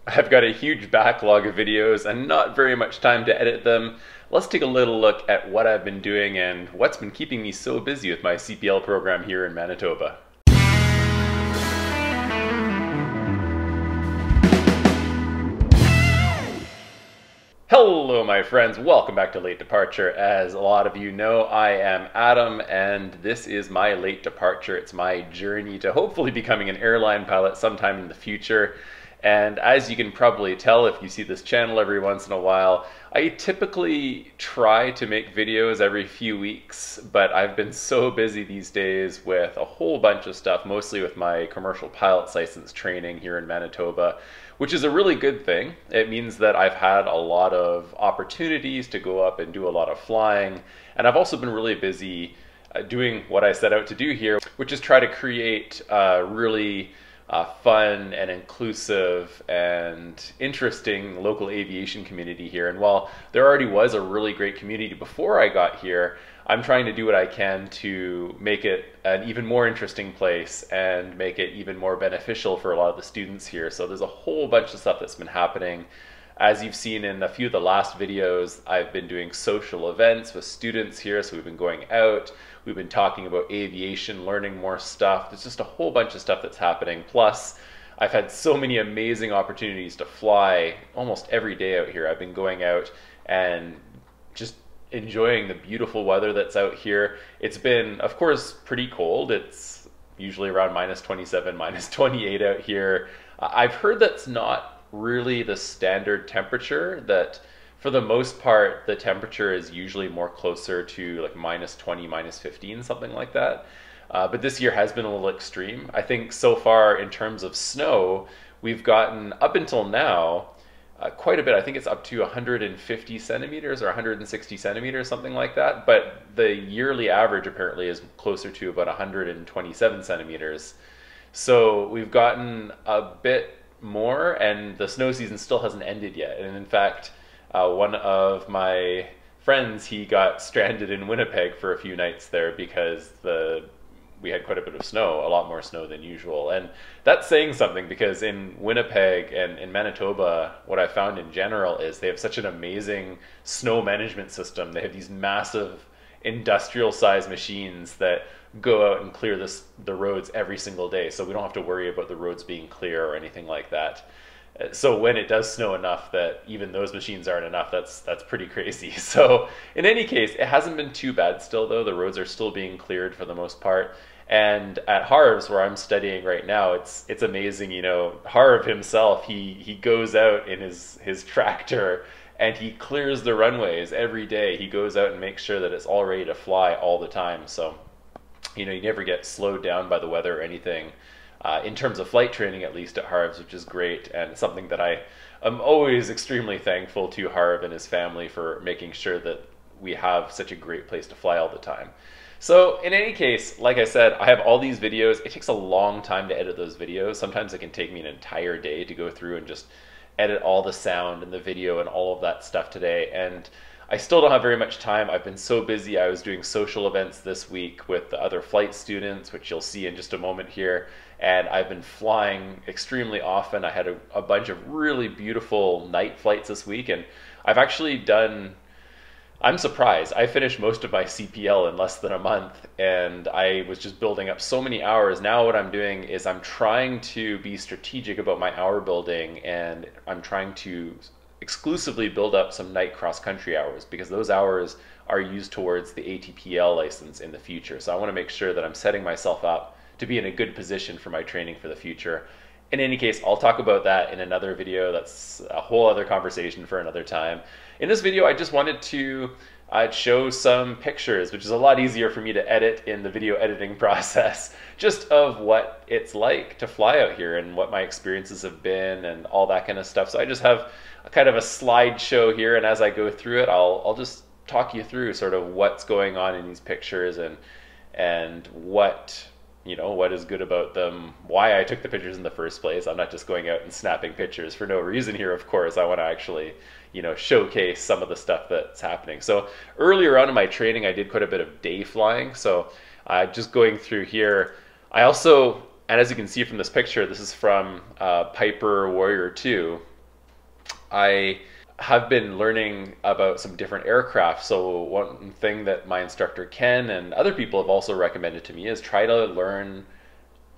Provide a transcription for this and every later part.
I've got a huge backlog of videos and not very much time to edit them. Let's take a little look at what I've been doing and what's been keeping me so busy with my CPL program here in Manitoba. Hello my friends, welcome back to Late Departure. As a lot of you know, I am Adam and this is my late departure. It's my journey to hopefully becoming an airline pilot sometime in the future. And as you can probably tell if you see this channel every once in a while, I typically try to make videos every few weeks, but I've been so busy these days with a whole bunch of stuff, mostly with my commercial pilot's license training here in Manitoba, which is a really good thing. It means that I've had a lot of opportunities to go up and do a lot of flying, and I've also been really busy doing what I set out to do here, which is try to create really fun and inclusive and interesting local aviation community here. And while there already was a really great community before I got here, I'm trying to do what I can to make it an even more interesting place and make it even more beneficial for a lot of the students here. So there's a whole bunch of stuff that's been happening. As you've seen in a few of the last videos, I've been doing social events with students here. So we've been going out, we've been talking about aviation, learning more stuff. There's just a whole bunch of stuff that's happening. Plus, I've had so many amazing opportunities to fly almost every day out here. I've been going out and just enjoying the beautiful weather that's out here. It's been, of course, pretty cold. It's usually around -27, -28 out here. I've heard that's not really the standard temperature, that for the most part the temperature is usually more closer to like -20, -15, something like that. But this year has been a little extreme. I think so far in terms of snow, we've gotten up until now quite a bit. I think it's up to 150 centimeters or 160 centimeters, something like that. But the yearly average apparently is closer to about 127 centimeters. So we've gotten a bit more, and the snow season still hasn't ended yet. And in fact, one of my friends, he got stranded in Winnipeg for a few nights there because we had quite a bit of snow, a lot more snow than usual. And that's saying something, because in Winnipeg and in Manitoba, what I found in general is they have such an amazing snow management system. They have these massive industrial sized machines that go out and clear the roads every single day, so we don't have to worry about the roads being clear or anything like that. So when it does snow enough that even those machines aren't enough, that's pretty crazy. So in any case, it hasn't been too bad still, though. The roads are still being cleared for the most part. And at Harv's, where I'm studying right now, it's amazing. You know, Harv himself, he goes out in his tractor and he clears the runways every day. He goes out and makes sure that it's all ready to fly all the time. So, you know, you never get slowed down by the weather or anything, in terms of flight training, at least at Harv's, which is great, and something that I am always extremely thankful to Harv and his family for making sure that we have such a great place to fly all the time. So in any case, like I said, I have all these videos. It takes a long time to edit those videos. Sometimes it can take me an entire day to go through and just edit all the sound and the video and all of that stuff today. And I still don't have very much time. I've been so busy. I was doing social events this week with the other flight students, which you'll see in just a moment here. And I've been flying extremely often. I had a bunch of really beautiful night flights this week. And I've actually done, I'm surprised, I finished most of my CPL in less than a month. And I was just building up so many hours. Now what I'm doing is I'm trying to be strategic about my hour building. And I'm trying to exclusively build up some night cross-country hours, because those hours are used towards the ATPL license in the future. So I want to make sure that I'm setting myself up to be in a good position for my training for the future. In any case, I'll talk about that in another video. That's a whole other conversation for another time. In this video, I just wanted to show some pictures, which is a lot easier for me to edit in the video editing process, just of what it's like to fly out here and what my experiences have been and all that kind of stuff. So I just have a kind of a slideshow here, and as I go through it, I'll just talk you through sort of what's going on in these pictures and what, you know, what is good about them, why I took the pictures in the first place. I'm not just going out and snapping pictures for no reason here, of course. I want to actually, you know, showcase some of the stuff that's happening. So earlier on in my training, I did quite a bit of day flying. So just going through here, I also, and as you can see from this picture, this is from Piper Warrior 2. I have been learning about some different aircraft. So one thing that my instructor Ken and other people have also recommended to me is try to learn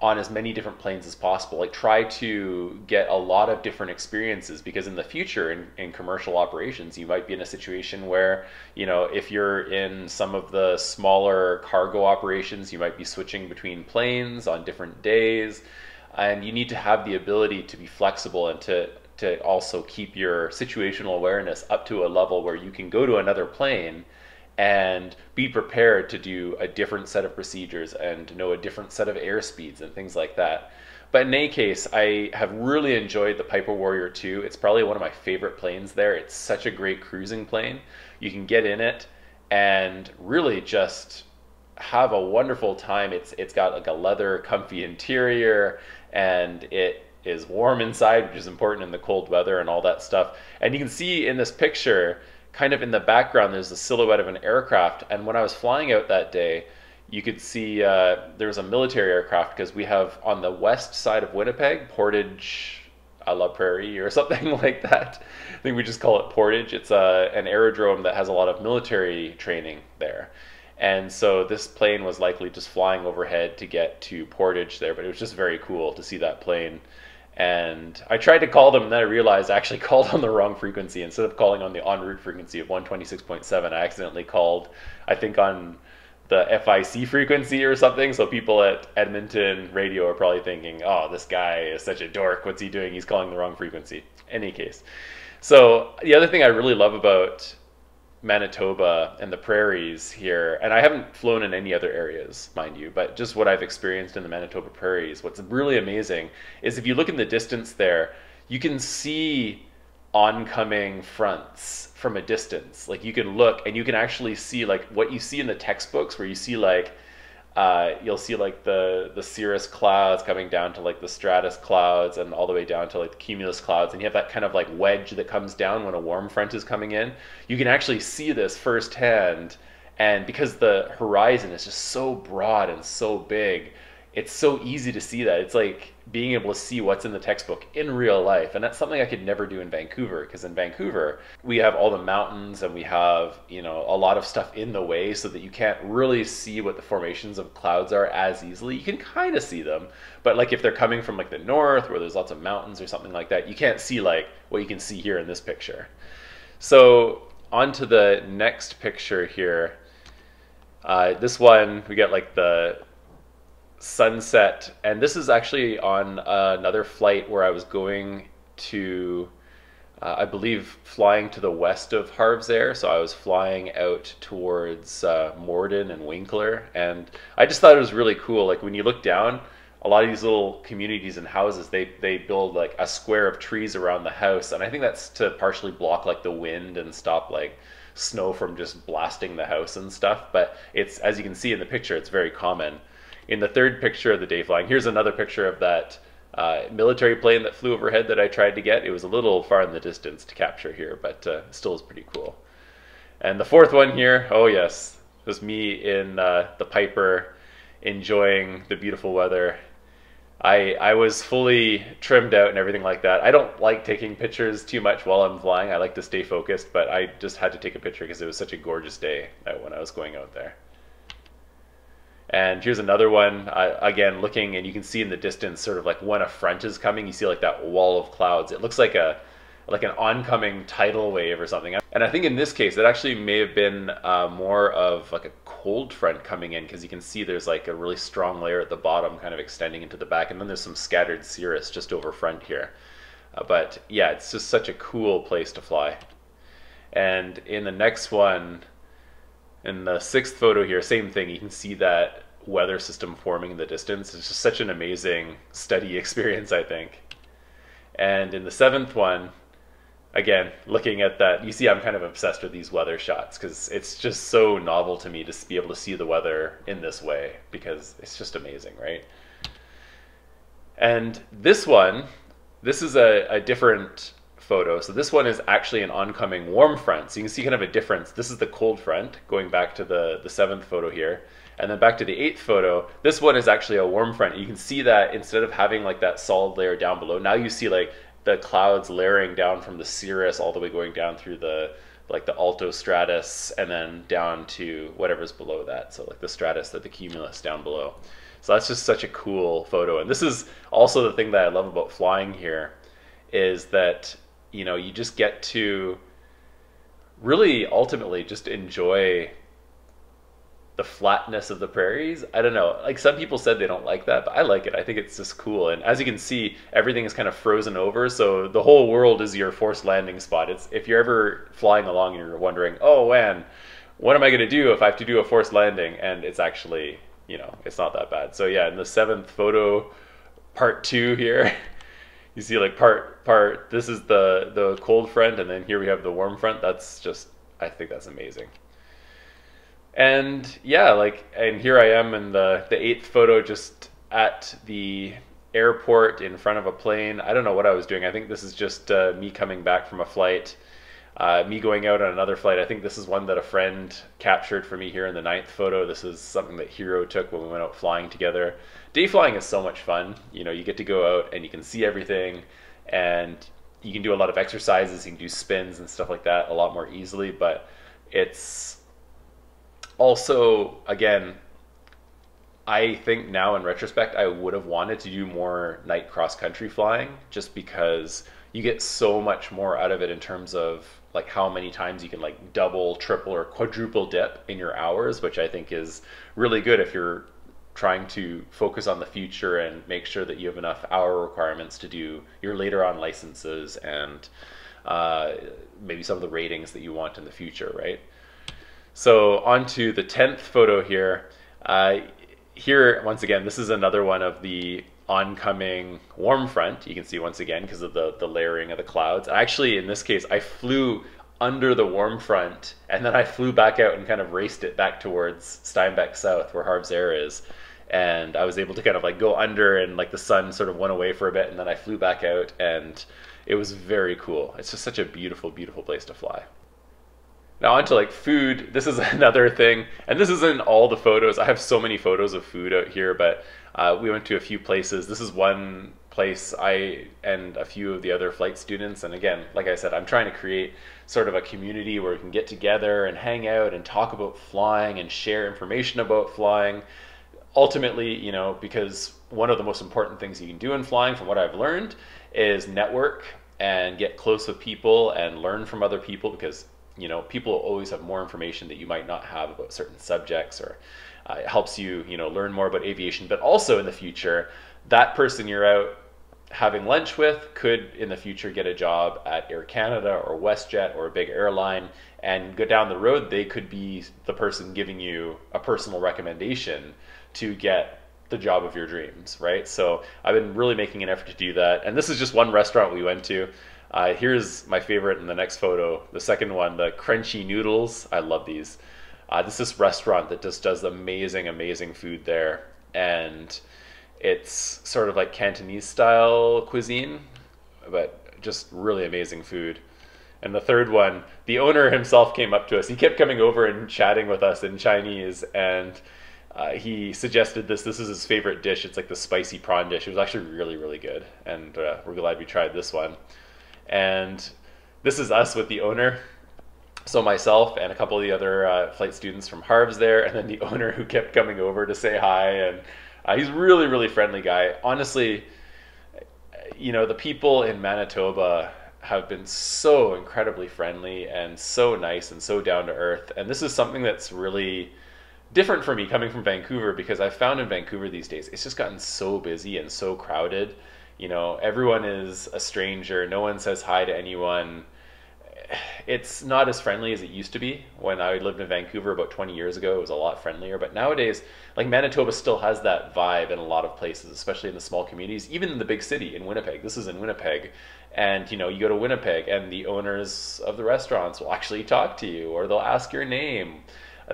on as many different planes as possible. Like try to get a lot of different experiences, because in the future in commercial operations, you might be in a situation where, you know, if you're in some of the smaller cargo operations, you might be switching between planes on different days. And you need to have the ability to be flexible and to also keep your situational awareness up to a level where you can go to another plane and be prepared to do a different set of procedures and know a different set of airspeeds and things like that. But in any case, I have really enjoyed the Piper Warrior 2. It's probably one of my favorite planes there. It's such a great cruising plane. You can get in it and really just have a wonderful time. It's got like a leather comfy interior, and it is warm inside, which is important in the cold weather and all that stuff. And you can see in this picture, kind of in the background, there's the silhouette of an aircraft. And when I was flying out that day, you could see there was a military aircraft, because we have on the west side of Winnipeg, Portage a la Prairie or something like that. I think we just call it Portage. It's an aerodrome that has a lot of military training there. And so this plane was likely just flying overhead to get to Portage there, but it was just very cool to see that plane. And I tried to call them, and then I realized I actually called on the wrong frequency. Instead of calling on the en route frequency of 126.7, I accidentally called, I think, on the FIC frequency or something. So people at Edmonton radio are probably thinking, oh, this guy is such a dork. What's he doing? He's calling the wrong frequency. Any case. So the other thing I really love about Manitoba and the prairies here, and I haven't flown in any other areas, mind you, but just what I've experienced in the Manitoba prairies, what's really amazing is if you look in the distance there, you can see oncoming fronts from a distance. Like you can look and you can actually see like what you see in the textbooks, where you see like you'll see like the cirrus clouds coming down to like the stratus clouds and all the way down to like the cumulus clouds, and you have that kind of like wedge that comes down when a warm front is coming in. You can actually see this firsthand, and because the horizon is just so broad and so big, it's so easy to see that. It's like being able to see what's in the textbook in real life. And that's something I could never do in Vancouver, because in Vancouver, we have all the mountains and we have, you know, a lot of stuff in the way so that you can't really see what the formations of clouds are as easily. You can kind of see them, but like if they're coming from like the north where there's lots of mountains or something like that, you can't see like what you can see here in this picture. So on to the next picture here. This one, we get like the sunset, and this is actually on another flight where I was going to I believe flying to the west of Harv's Air, so I was flying out towards Morden and Winkler, and I just thought it was really cool. Like when you look down, a lot of these little communities and houses, they build like a square of trees around the house, and I think that's to partially block like the wind and stop like snow from just blasting the house and stuff. But it's, as you can see in the picture, it's very common. In the third picture of the day flying, here's another picture of that military plane that flew overhead that I tried to get. It was a little far in the distance to capture here, but still is pretty cool. And the fourth one here, oh yes, it was me in the Piper enjoying the beautiful weather. I was fully trimmed out and everything like that. I don't like taking pictures too much while I'm flying. I like to stay focused, but I just had to take a picture because it was such a gorgeous day when I was going out there. And here's another one, again, looking, and you can see in the distance sort of like when a front is coming, you see like that wall of clouds. It looks like an oncoming tidal wave or something. And I think in this case, it actually may have been more of like a cold front coming in, because you can see there's like a really strong layer at the bottom kind of extending into the back, and then there's some scattered cirrus just over front here. But yeah, it's just such a cool place to fly. And in the next one, in the sixth photo here, same thing. You can see that weather system forming in the distance. It's just such an amazing study experience, I think. And in the seventh one, again, looking at that, you see I'm kind of obsessed with these weather shots because it's just so novel to me to be able to see the weather in this way, because it's just amazing, right? And this one, this is a different photo. So this one is actually an oncoming warm front. So you can see kind of a difference. This is the cold front, going back to the seventh photo here. And then back to the eighth photo, this one is actually a warm front. You can see that instead of having like that solid layer down below, now you see like the clouds layering down from the cirrus all the way going down through the like the alto stratus and then down to whatever's below that. So like the stratus, the cumulus down below. So that's just such a cool photo. And this is also the thing that I love about flying here is that, you know, you just get to really ultimately just enjoy the flatness of the prairies. I don't know. Like some people said they don't like that, but I like it. I think it's just cool. And as you can see, everything is kind of frozen over. So the whole world is your forced landing spot. It's if you're ever flying along and you're wondering, oh man, what am I going to do if I have to do a forced landing? And it's actually, you know, it's not that bad. So yeah, in the 7th photo, part 2 here, you see like part, this is the cold front. And then here we have the warm front. That's just, I think that's amazing. And yeah, like, and here I am in the 8th photo just at the airport in front of a plane. I don't know what I was doing. I think this is just me coming back from a flight, me going out on another flight. I think this is one that a friend captured for me here in the 9th photo. This is something that Hero took when we went out flying together. Day flying is so much fun. You know, you get to go out and you can see everything and you can do a lot of exercises. You can do spins and stuff like that a lot more easily, but it's also, again, I think now in retrospect, I would have wanted to do more night cross-country flying just because you get so much more out of it in terms of like how many times you can like double, triple, or quadruple dip in your hours, which I think is really good if you're trying to focus on the future and make sure that you have enough hour requirements to do your later on licenses and maybe some of the ratings that you want in the future, right? So on to the 10th photo here. Here, once again, this is another one of the oncoming warm front. You can see once again because of the layering of the clouds. Actually, in this case, I flew under the warm front and then I flew back out and kind of raced it back towards Steinbeck South where Harv's Air is. And I was able to kind of like go under and like the sun sort of went away for a bit and then I flew back out and it was very cool. It's just such a beautiful, beautiful place to fly. Now onto like food, this is another thing, and this isn't all the photos. I have so many photos of food out here, but we went to a few places. This is one place I and a few of the other flight students, and again, like I said, I'm trying to create sort of a community where we can get together and hang out and talk about flying and share information about flying. Ultimately, you know, because one of the most important things you can do in flying, from what I've learned, is network and get close with people and learn from other people because you know, people always have more information that you might not have about certain subjects, or it helps you, you know, learn more about aviation. But also in the future, that person you're out having lunch with could in the future get a job at Air Canada or WestJet or a big airline, and go down the road, they could be the person giving you a personal recommendation to get the job of your dreams, right? So I've been really making an effort to do that. And this is just one restaurant we went to. Here's my favorite in the next photo, the second one, the crunchy noodles. I love these. This is this restaurant that just does amazing, amazing food there. And it's sort of like Cantonese style cuisine, but just really amazing food. And the third one, the owner himself came up to us. He kept coming over and chatting with us in Chinese, and he suggested this. This is his favorite dish. It's like the spicy prawn dish. It was actually really, really good. And we're glad we tried this one. And this is us with the owner. So myself and a couple of the other flight students from Harv's there, and then the owner who kept coming over to say hi. And he's really, really friendly guy. Honestly, you know, the people in Manitoba have been so incredibly friendly and so nice and so down to earth. And this is something that's really different for me coming from Vancouver, because I've found in Vancouver these days, it's just gotten so busy and so crowded. You know, everyone is a stranger. No one says hi to anyone. It's not as friendly as it used to be. When I lived in Vancouver about 20 years ago, it was a lot friendlier. But nowadays, like, Manitoba still has that vibe in a lot of places, especially in the small communities, even in the big city, in Winnipeg. This is in Winnipeg. And, you know, you go to Winnipeg and the owners of the restaurants will actually talk to you, or they'll ask your name.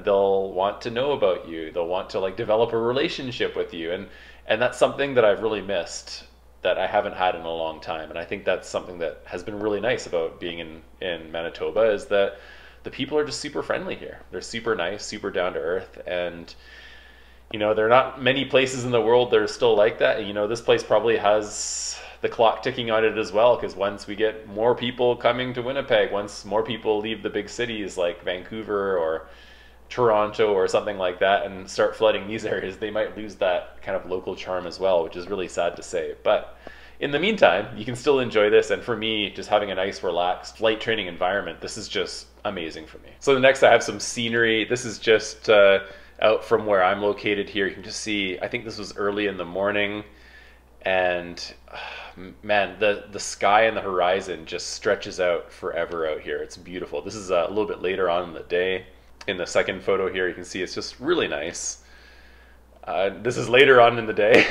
They'll want to know about you. They'll want to, like, develop a relationship with you. And that's something that I've really missed, that I haven't had in a long time. And I think that's something that has been really nice about being in Manitoba, is that the people are just super friendly here. They're super nice, super down to earth. And, you know, there are not many places in the world that are still like that. You know, this place probably has the clock ticking on it as well, because once we get more people coming to Winnipeg, once more people leave the big cities like Vancouver or Toronto or something like that and start flooding these areas, they might lose that kind of local charm as well, which is really sad to say. But in the meantime, you can still enjoy this. And for me, just having a nice, relaxed flight training environment, this is just amazing for me. So the next, I have some scenery. This is just out from where I'm located here. You can just see, I think this was early in the morning. And man, the sky and the horizon just stretches out forever out here. It's beautiful. This is a little bit later on in the day. In the second photo here, you can see it's just really nice. This is later on in the day.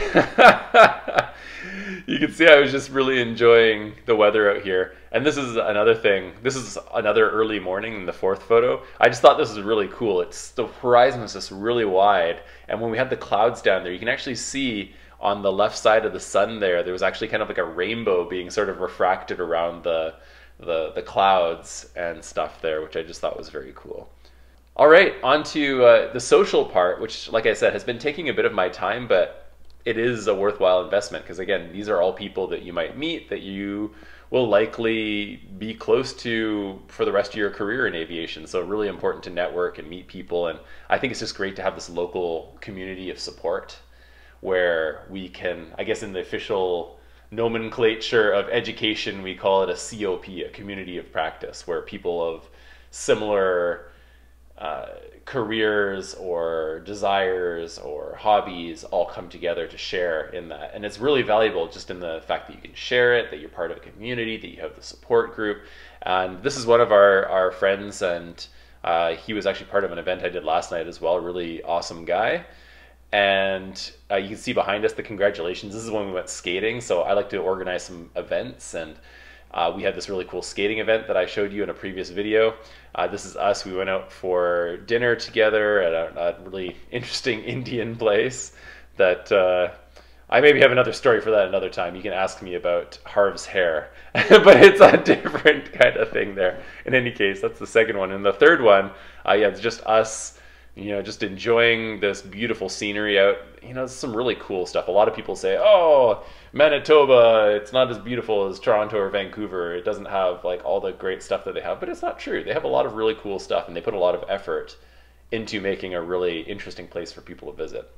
You can see I was just really enjoying the weather out here. And this is another thing. This is another early morning in the fourth photo. I just thought this was really cool. It's the horizon is just really wide. And when we had the clouds down there, you can actually see on the left side of the sun there was actually kind of like a rainbow being sort of refracted around the clouds and stuff there, which I just thought was very cool. All right, on to the social part, which, like I said, has been taking a bit of my time, but it is a worthwhile investment because, again, these are all people that you might meet that you will likely be close to for the rest of your career in aviation. So really important to network and meet people. And I think it's just great to have this local community of support where we can, I guess in the official nomenclature of education, we call it a COP, a community of practice, where people of similar careers or desires or hobbies all come together to share in that. And it's really valuable just in the fact that you can share it, that you're part of a community, that you have the support group. And this is one of our friends, and he was actually part of an event I did last night as well, a really awesome guy. And you can see behind us the congratulations. This is when we went skating. So I like to organize some events, and we had this really cool skating event that I showed you in a previous video. This is us. We went out for dinner together at a really interesting Indian place that I maybe have another story for that another time. You can ask me about Harv's hair, but it's a different kind of thing there. In any case, that's the second one. And the third one, yeah, it's just us, just enjoying this beautiful scenery out. It's some really cool stuff. A lot of people say, oh, Manitoba, it's not as beautiful as Toronto or Vancouver. It doesn't have like all the great stuff that they have, but it's not true. They have a lot of really cool stuff, and they put a lot of effort into making a really interesting place for people to visit.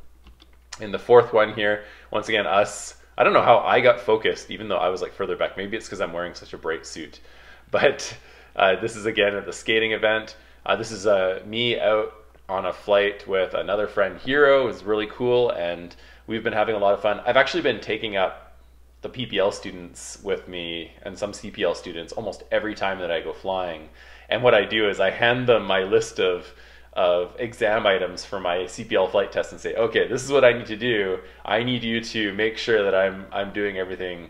In the fourth one here, once again, us. I don't know how I got focused, even though I was like further back. Maybe it's because I'm wearing such a bright suit. But this is again at the skating event. This is me out on a flight with another friend, Hero. It was really cool, and we've been having a lot of fun. I've actually been taking up the PPL students with me and some CPL students almost every time that I go flying. And what I do is I hand them my list of exam items for my CPL flight test and say, okay, this is what I need to do. I need you to make sure that I'm doing everything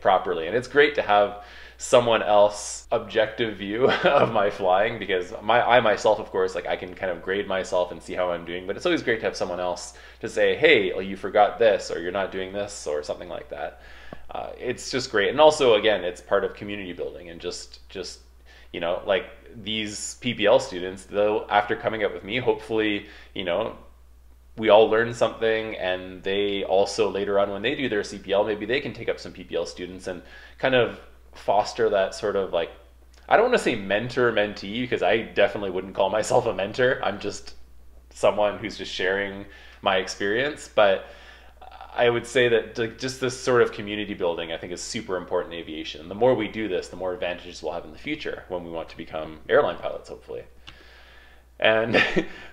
properly. And it's great to have someone else objective view of my flying, because I myself, of course, like I can kind of grade myself and see how I'm doing, but it's always great to have someone else to say, hey, oh, you forgot this, or you're not doing this, or something like that. It's just great. And also, again, it's part of community building, and just like these PPL students, though, after coming up with me, hopefully, we all learn something, and they also later on when they do their CPL, maybe they can take up some PPL students and kind of foster that sort of like, I don't want to say mentor-mentee, because I definitely wouldn't call myself a mentor. I'm just someone who's just sharing my experience. But I would say that just this sort of community building, I think, is super important in aviation. And the more we do this, the more advantages we'll have in the future when we want to become airline pilots, hopefully. And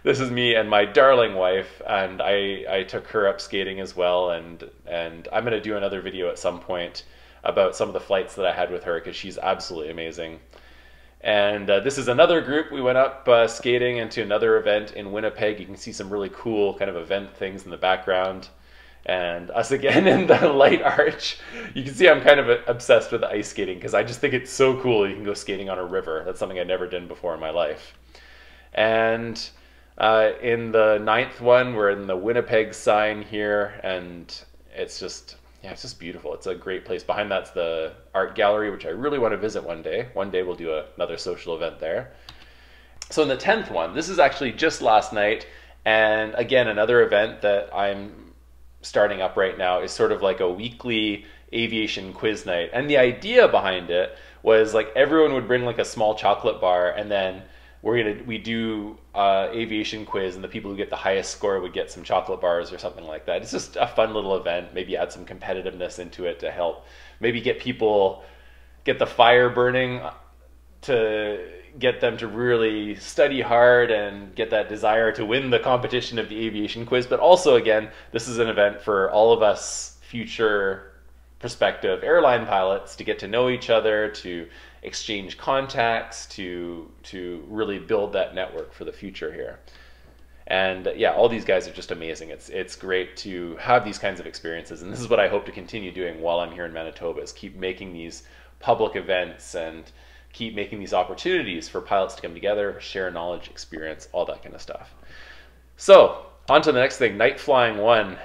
this is me and my darling wife, and I took her up skating as well. And I'm going to do another video at some point about some of the flights that I had with her, because she's absolutely amazing. And this is another group. We went up skating into another event in Winnipeg. You can see some really cool kind of event things in the background. And us again in the light arch. You can see I'm kind of obsessed with ice skating, because I just think it's so cool you can go skating on a river. That's something I'd never done before in my life. And in the ninth one, we're in the Winnipeg sign here, and it's just beautiful. It's a great place. Behind that's the art gallery, which I really want to visit one day. One day we'll do another social event there. So in the 10th one, this is actually just last night, and again, another event that I'm starting up right now is sort of like a weekly aviation quiz night. And the idea behind it was like everyone would bring like a small chocolate bar, and then we do aviation quiz, and the people who get the highest score would get some chocolate bars or something like that. It's just a fun little event. Maybe add some competitiveness into it to help maybe get the fire burning, to get them to really study hard and get that desire to win the competition of the aviation quiz. But also, again, this is an event for all of us future prospective airline pilots to get to know each other, to exchange contacts, to really build that network for the future here. And yeah, all these guys are just amazing. It's great to have these kinds of experiences, and this is what I hope to continue doing while I'm here in Manitoba, is keep making these public events and keep making these opportunities for pilots to come together, share knowledge, experience, all that kind of stuff. So on to the next thing, night flying 1.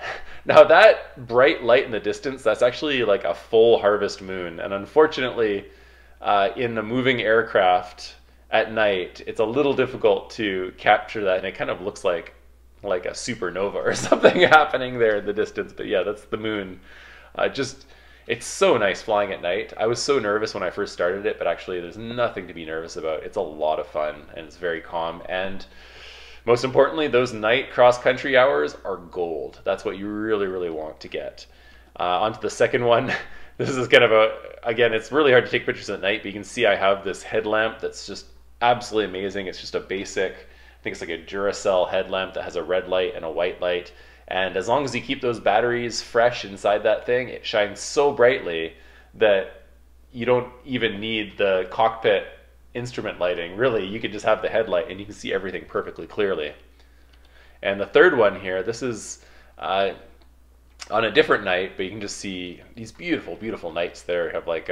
Now that bright light in the distance, that's actually like a full harvest moon, and unfortunately in the moving aircraft at night, it's a little difficult to capture that, and it kind of looks like a supernova or something happening there in the distance. But yeah, that's the moon. It's so nice flying at night. I was so nervous when I first started it, but actually there's nothing to be nervous about. It's a lot of fun, and it's very calm. And most importantly, those night cross-country hours are gold. That's what you really, really want to get. Onto the second one. This is kind of again, it's really hard to take pictures at night, but you can see I have this headlamp that's just absolutely amazing. It's just a basic, I think it's like a Duracell headlamp that has a red light and a white light. And as long as you keep those batteries fresh inside that thing, it shines so brightly that you don't even need the cockpit instrument lighting. Really, you can just have the headlight and you can see everything perfectly clearly. And the third one here, this is on a different night, but you can just see these beautiful, beautiful nights there. You have like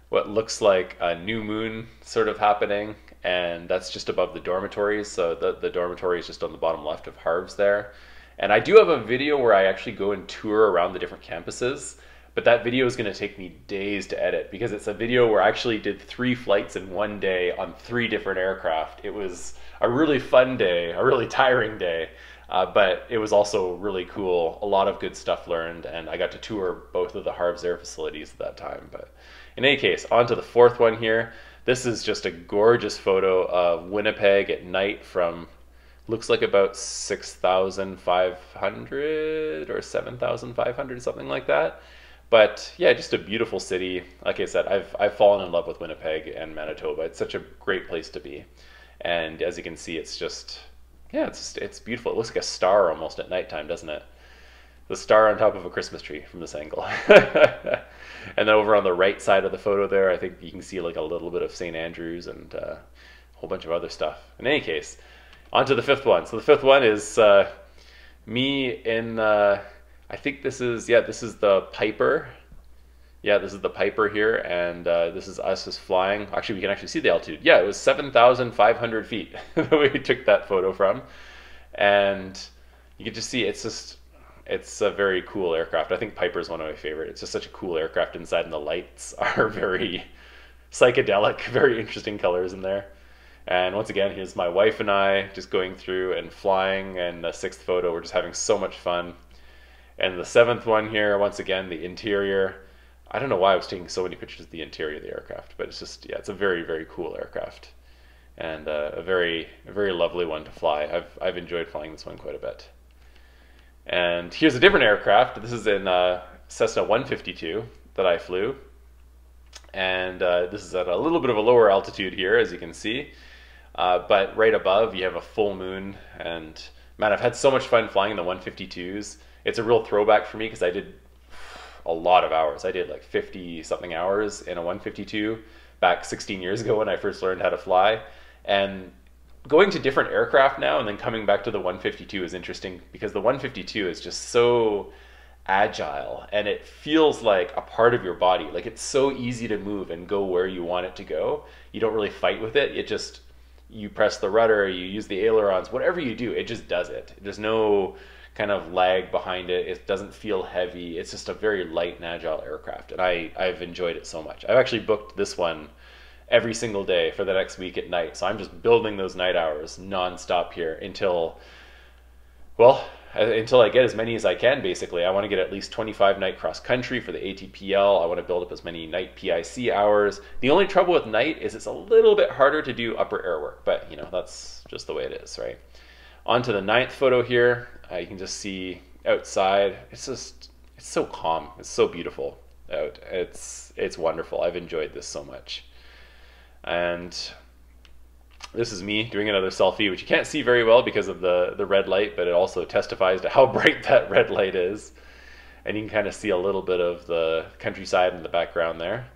what looks like a new moon sort of happening, and that's just above the dormitories. So the dormitory is just on the bottom left of Harv's there. And I do have a video where I actually go and tour around the different campuses, but that video is going to take me days to edit because it's a video where I actually did 3 flights in one day on 3 different aircraft. It was a really fun day, a really tiring day, but it was also really cool. A lot of good stuff learned, and I got to tour both of the Harv's Air facilities at that time. But in any case, on to the fourth one here. This is just a gorgeous photo of Winnipeg at night from, looks like about 6,500 or 7,500, something like that. But yeah, just a beautiful city. Like I said, I've fallen in love with Winnipeg and Manitoba. It's such a great place to be. And as you can see, it's just, yeah, it's beautiful. It looks like a star almost at nighttime, doesn't it? The star on top of a Christmas tree from this angle. And then over on the right side of the photo there, I think you can see like a little bit of St. Andrews and a whole bunch of other stuff. In any case, on to the fifth one. So the fifth one is me in, I think this is the Piper. Yeah, this is the Piper here, and this is us just flying. Actually, we can actually see the altitude. Yeah, it was 7,500 feet that we took that photo from. And you can just see it's a very cool aircraft. I think Piper is one of my favorite. It's just such a cool aircraft inside, and the lights are very psychedelic, very interesting colors in there. And once again, here's my wife and I just going through and flying, and the sixth photo, we're just having so much fun. And the seventh one here, once again, the interior. I don't know why I was taking so many pictures of the interior of the aircraft, but it's just, yeah, it's a very, very cool aircraft. And a very lovely one to fly. I've enjoyed flying this one quite a bit. And here's a different aircraft. This is in Cessna 152 that I flew. And this is at a little bit of a lower altitude here, as you can see. But right above, you have a full moon. And man, I've had so much fun flying in the 152s. It's a real throwback for me because I did a lot of hours. I did like 50-something hours in a 152 back 16 years ago when I first learned how to fly. And going to different aircraft now and then coming back to the 152 is interesting because the 152 is just so agile and it feels like a part of your body. Like it's so easy to move and go where you want it to go. You don't really fight with it. It just, you press the rudder, you use the ailerons, whatever you do, it just does it. There's no kind of lag behind it. It doesn't feel heavy. It's just a very light and agile aircraft. And I've enjoyed it so much. I've actually booked this one every single day for the next week at night. So I'm just building those night hours nonstop here until Well, until I get as many as I can, basically. I want to get at least 25 night cross country for the ATPL. I want to build up as many night PIC hours. The only trouble with night is it's a little bit harder to do upper air work, but you know, that's just the way it is, right? On to the 9th photo here. You can just see outside. It's so calm. It's so beautiful out. It's wonderful. I've enjoyed this so much. And this is me doing another selfie, which you can't see very well because of the red light, but it also testifies to how bright that red light is. And you can kind of see a little bit of the countryside in the background there.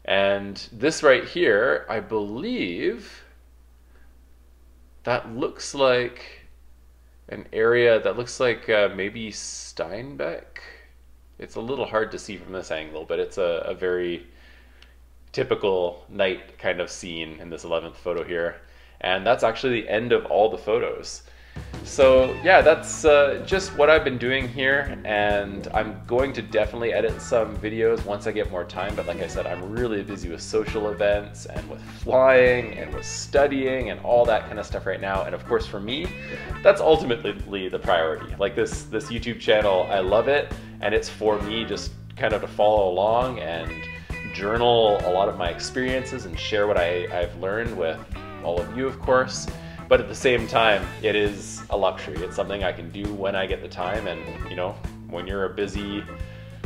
And this right here, I believe that looks like an area that looks like maybe Steinbeck. It's a little hard to see from this angle, but it's a very typical night kind of scene in this 11th photo here. And that's actually the end of all the photos. So yeah, that's just what I've been doing here, and I'm going to definitely edit some videos once I get more time, but like I said, I'm really busy with social events and with flying and with studying and all that kind of stuff right now. And of course for me, that's ultimately the priority. Like this YouTube channel, I love it, and it's for me just kind of to follow along and journal a lot of my experiences and share what I've learned with all of you, of course. But at the same time, it is a luxury. It's something I can do when I get the time. And you know, when you're a busy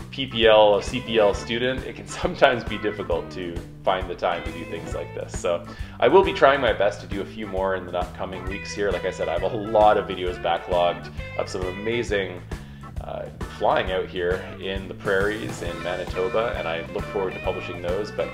PPL or CPL student, it can sometimes be difficult to find the time to do things like this. So I will be trying my best to do a few more in the upcoming weeks here. Like I said, I have a lot of videos backlogged of some amazing flying out here in the prairies in Manitoba, and I look forward to publishing those. But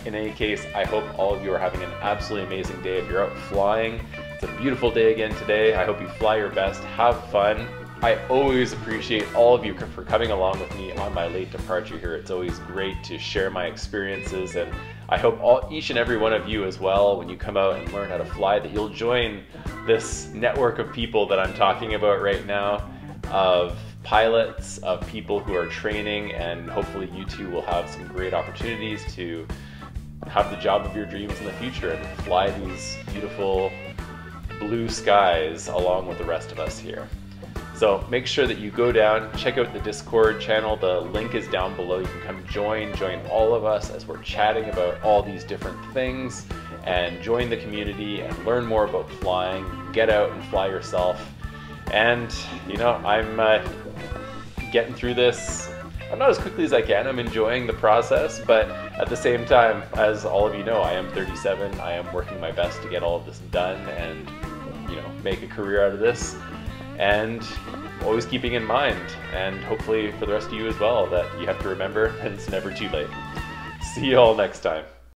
in any case, I hope all of you are having an absolutely amazing day. If you're out flying, it's a beautiful day again today. I hope you fly your best, have fun. I always appreciate all of you for coming along with me on my late departure here. It's always great to share my experiences, and I hope each and every one of you as well, when you come out and learn how to fly, that you'll join this network of people that I'm talking about right now, of pilots, of people who are training, and hopefully you too will have some great opportunities to have the job of your dreams in the future and fly these beautiful blue skies along with the rest of us here. So make sure that you go down, check out the Discord channel. The link is down below. You can come join all of us as we're chatting about all these different things, and join the community and learn more about flying. Get out and fly yourself. And you know, I'm getting through this. I'm not as quickly as I can. I'm enjoying the process, but at the same time, as all of you know, I am 37. I am working my best to get all of this done and, you know, make a career out of this. And always keeping in mind, and hopefully for the rest of you as well, that you have to remember that it's never too late. See you all next time.